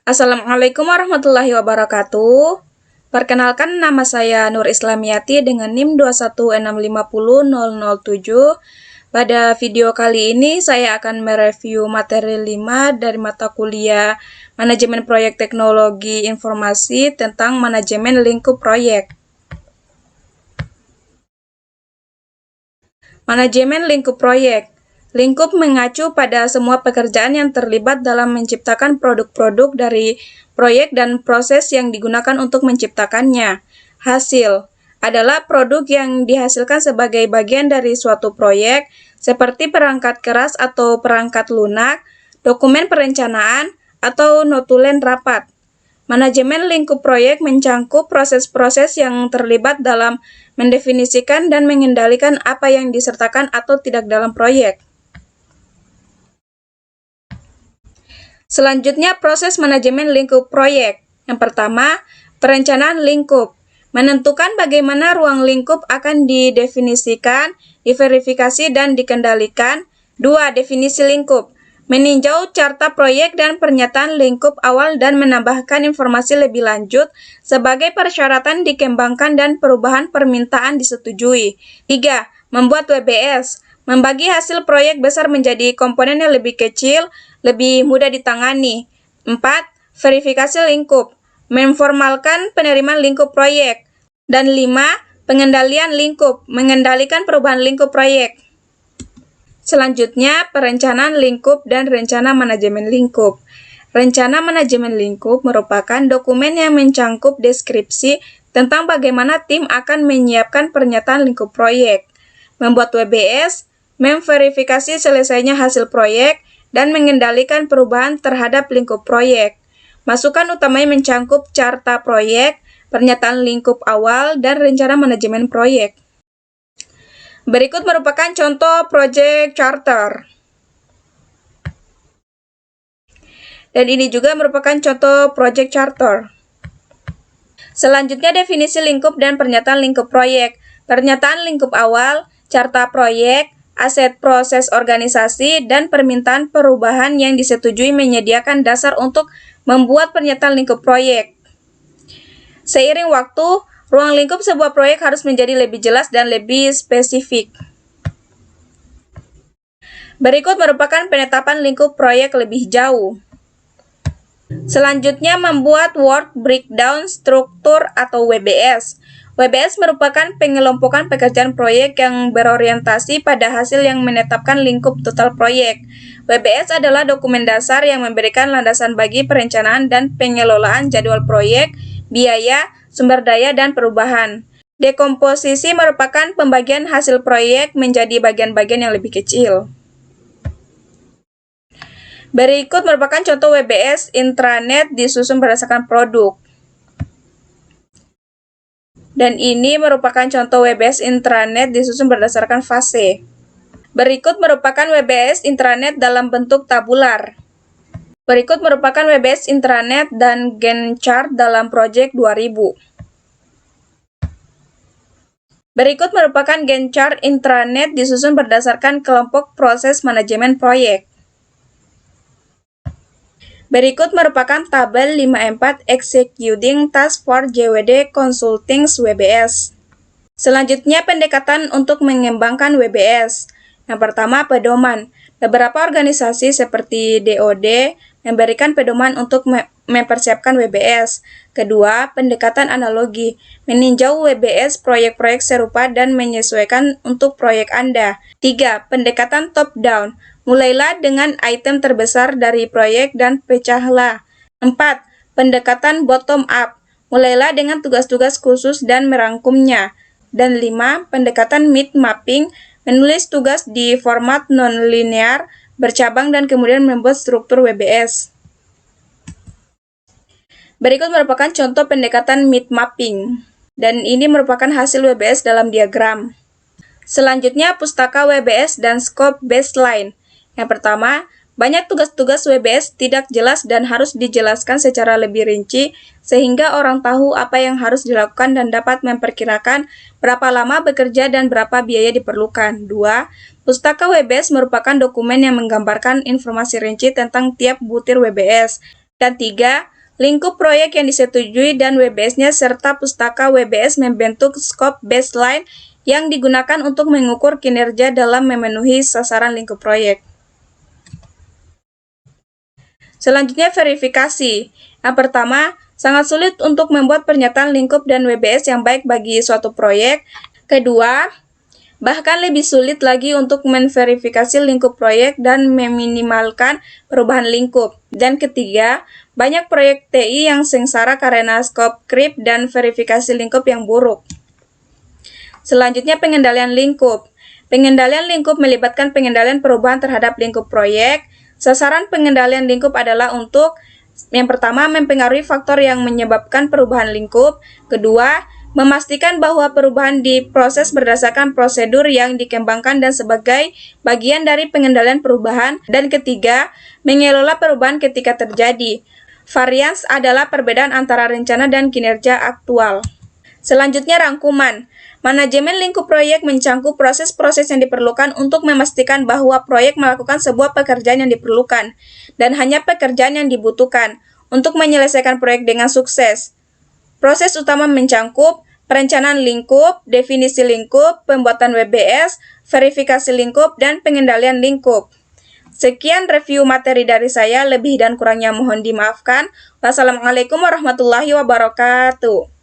Assalamualaikum warahmatullahi wabarakatuh. Perkenalkan, nama saya Nur Islamiyati dengan NIM 216500007. Pada video kali ini saya akan mereview materi 5 dari mata kuliah Manajemen Proyek Teknologi Informasi tentang manajemen lingkup proyek. Manajemen lingkup proyek. Lingkup mengacu pada semua pekerjaan yang terlibat dalam menciptakan produk-produk dari proyek dan proses yang digunakan untuk menciptakannya. Hasil adalah produk yang dihasilkan sebagai bagian dari suatu proyek, seperti perangkat keras atau perangkat lunak, dokumen perencanaan, atau notulen rapat. Manajemen lingkup proyek mencangkup proses-proses yang terlibat dalam mendefinisikan dan mengendalikan apa yang disertakan atau tidak dalam proyek. Selanjutnya, proses manajemen lingkup proyek. Yang pertama, perencanaan lingkup. Menentukan bagaimana ruang lingkup akan didefinisikan, diverifikasi, dan dikendalikan. 2. Definisi lingkup. Meninjau carta proyek dan pernyataan lingkup awal dan menambahkan informasi lebih lanjut sebagai persyaratan dikembangkan dan perubahan permintaan disetujui. 3. Membuat WBS. Membagi hasil proyek besar menjadi komponen yang lebih kecil, lebih mudah ditangani. 4. Verifikasi lingkup. Memformalkan penerimaan lingkup proyek. Dan 5. Pengendalian lingkup. Mengendalikan perubahan lingkup proyek. Selanjutnya, perencanaan lingkup dan rencana manajemen lingkup. Rencana manajemen lingkup merupakan dokumen yang mencangkup deskripsi tentang bagaimana tim akan menyiapkan pernyataan lingkup proyek, membuat WBS, memverifikasi selesainya hasil proyek, dan mengendalikan perubahan terhadap lingkup proyek. Masukan utamanya mencangkup carta proyek, pernyataan lingkup awal, dan rencana manajemen proyek. Berikut merupakan contoh project charter. Dan ini juga merupakan contoh project charter. Selanjutnya, definisi lingkup dan pernyataan lingkup proyek. Pernyataan lingkup awal, carta proyek, aset proses organisasi, dan permintaan perubahan yang disetujui menyediakan dasar untuk membuat pernyataan lingkup proyek. Seiring waktu, ruang lingkup sebuah proyek harus menjadi lebih jelas dan lebih spesifik. Berikut merupakan penetapan lingkup proyek lebih jauh. Selanjutnya, membuat work breakdown struktur atau WBS. WBS merupakan pengelompokan pekerjaan proyek yang berorientasi pada hasil yang menetapkan lingkup total proyek. WBS adalah dokumen dasar yang memberikan landasan bagi perencanaan dan pengelolaan jadwal proyek, biaya, sumber daya, dan perubahan. Dekomposisi merupakan pembagian hasil proyek menjadi bagian-bagian yang lebih kecil. Berikut merupakan contoh WBS intranet disusun berdasarkan produk. Dan ini merupakan contoh WBS intranet disusun berdasarkan fase. Berikut merupakan WBS intranet dalam bentuk tabular. Berikut merupakan WBS intranet dan Gantt chart dalam Project 2000. Berikut merupakan Gantt chart intranet disusun berdasarkan kelompok proses manajemen proyek. Berikut merupakan tabel 54 Executing Task for JWD Consulting WBS. Selanjutnya, pendekatan untuk mengembangkan WBS. Yang pertama, pedoman. Beberapa organisasi seperti DoD memberikan pedoman untuk mempersiapkan WBS. Kedua, pendekatan analogi. Meninjau WBS proyek-proyek serupa dan menyesuaikan untuk proyek Anda. 3. Pendekatan top-down. Mulailah dengan item terbesar dari proyek dan pecahlah. 4. Pendekatan bottom-up. Mulailah dengan tugas-tugas khusus dan merangkumnya. Dan 5. Pendekatan mid-mapping. Menulis tugas di format non-linear, bercabang, dan kemudian membuat struktur WBS. Berikut merupakan contoh pendekatan mid-mapping. Dan ini merupakan hasil WBS dalam diagram. Selanjutnya, pustaka WBS dan scope baseline. Yang pertama, banyak tugas-tugas WBS tidak jelas dan harus dijelaskan secara lebih rinci sehingga orang tahu apa yang harus dilakukan dan dapat memperkirakan berapa lama bekerja dan berapa biaya diperlukan. 2. Pustaka WBS merupakan dokumen yang menggambarkan informasi rinci tentang tiap butir WBS. Dan 3. lingkup proyek yang disetujui dan WBS-nya serta pustaka WBS membentuk skop baseline yang digunakan untuk mengukur kinerja dalam memenuhi sasaran lingkup proyek. Selanjutnya verifikasi. Yang pertama, sangat sulit untuk membuat pernyataan lingkup dan WBS yang baik bagi suatu proyek. Kedua, bahkan lebih sulit lagi untuk memverifikasi lingkup proyek dan meminimalkan perubahan lingkup. Dan ketiga, banyak proyek TI yang sengsara karena skop creep dan verifikasi lingkup yang buruk. Selanjutnya, pengendalian lingkup. Pengendalian lingkup melibatkan pengendalian perubahan terhadap lingkup proyek. Sasaran pengendalian lingkup adalah untuk yang pertama, mempengaruhi faktor yang menyebabkan perubahan lingkup. Kedua, memastikan bahwa perubahan diproses berdasarkan prosedur yang dikembangkan dan sebagai bagian dari pengendalian perubahan. Dan ketiga, mengelola perubahan ketika terjadi. Varians adalah perbedaan antara rencana dan kinerja aktual. Selanjutnya, rangkuman. Manajemen lingkup proyek mencangkup proses-proses yang diperlukan untuk memastikan bahwa proyek melakukan sebuah pekerjaan yang diperlukan, dan hanya pekerjaan yang dibutuhkan untuk menyelesaikan proyek dengan sukses. Proses utama mencangkup perencanaan lingkup, definisi lingkup, pembuatan WBS, verifikasi lingkup, dan pengendalian lingkup. Sekian review materi dari saya, lebih dan kurangnya mohon dimaafkan. Wassalamualaikum warahmatullahi wabarakatuh.